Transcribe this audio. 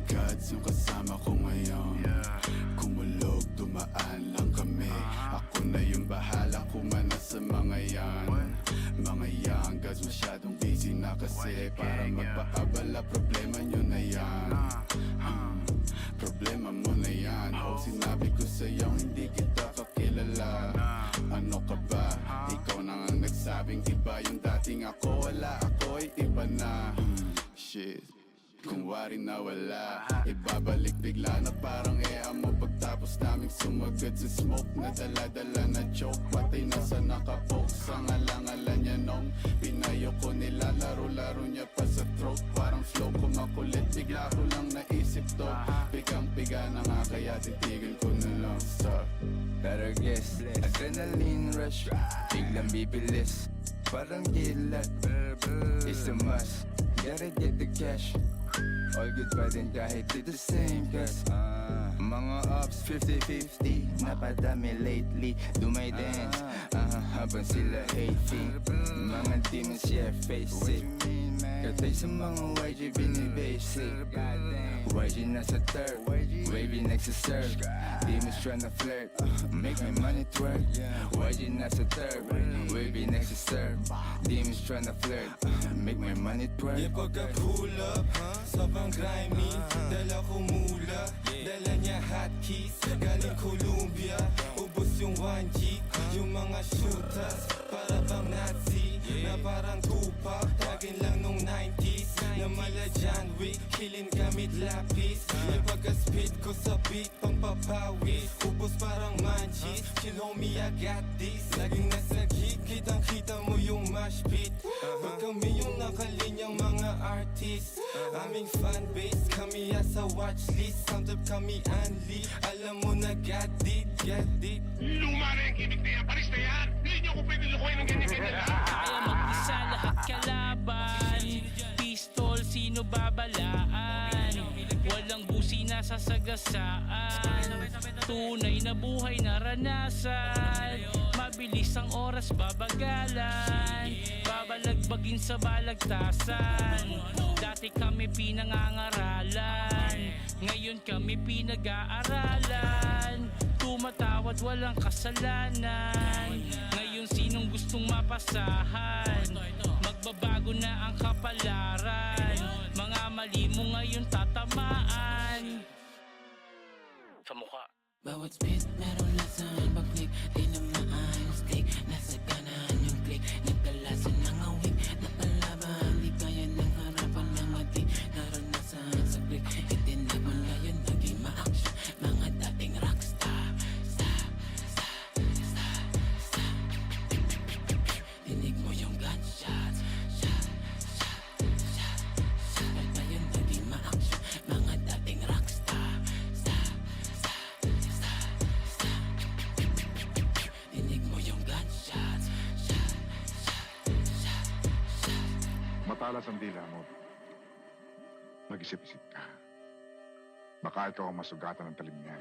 gods yung kasama ko ngayon. Kumulog, dumaan lang kami. Ako na yung bahala kumana sa mga yan. Mga young gods masyadong busy na kasi para magpaabala, problema nyo na yan. Problema mo na yan. Oh, sinabi ko sa'yo hindi kita kakilala. Ano ka ba? Ikaw na nga nagsabing iba yung dating ako. Wala, ako'y iba na. Shit, kung wari na wala, ibabalik bigla na parang mo. Pagtapos naming sumagad sa smoke na dala-dala na choke, patay na sa nakapoke. Sa ngalangalan niya nung pinayo ko nila, laro-laro niya pa sa throat. Parang flow ko makulit, bigla ko lang naisip to. Pigang-piga na nga kaya titigil ko na lang. Stop. Better guess, adrenaline rush, biglang bibilis, parang gilat. It's a must, gotta get the cash. All good pa din kahit di the same cause mga ups 50-50, napadami lately. Do my dance, habang sila hating. Mga demons, yeah, face it. Katay sa mga YG binibasic. YG nasa third, wavy next to serve. Demons tryna flirt, make my money twerk. YG nasa third, wavy next to serve. Demons tryna flirt, make my money twerk. Yeah, pagka-pull up, sobrang grimy. Dala ko mula, dala niya hotkeys. Galing Columbia, ubos yung 1G. Yung mga shooters, para bang Nazi. Na parang Tupac, tagin lang nung 90s. Na mala John Wick, killing gamit lapis. Yung pagka-speed ko sa beat, pampapawis. Ubos parang manchis, chill homie I got this. Laging nasa gig, kitang-kita mo yung mash beat. Pag kami yung nakalinyang mga artist, aming fanbase, kami asa watchlist. Sound up kami unli, alam mo na got it, got it. Luma na yung gimmick na yan, paris na yan. Hindi nyo ko pwede lukuhin ng ganyan-ganyan lang. Kaya mag-isa lahat kalaban. Pistol, sino babalaan? Walang busi na sasagasaan. Tunay na buhay naranasan. Mabilis ang oras babagalan. Babalagbagin sa balagtasan. Dati kami pinangangaralan, ngayon kami pinag-aaralan. Tumatawad walang kasalanan. Ngayon sinong gustong mapasahan? Magbabago na ang kapalaran. Mga mali mo ngayon tatamaan sa mukha. Bawat spit meron lasan. Pag-click di na maayos click. Nasa kanan yung click. Nagkalasan ng awik. Napalaban di kaya ng harapan ng ating naranasan sa click. Itinapon ngayon naging ma-action. Mga dating rockstar. Dinig mo yung gunshots. Ngayon naging ma-action. Mga dating rockstar. Dinig mo yung gunshots. Matalas ang dila mo. Mag-isip-isip ka. Baka ikaw ang masugatan ng talim niya.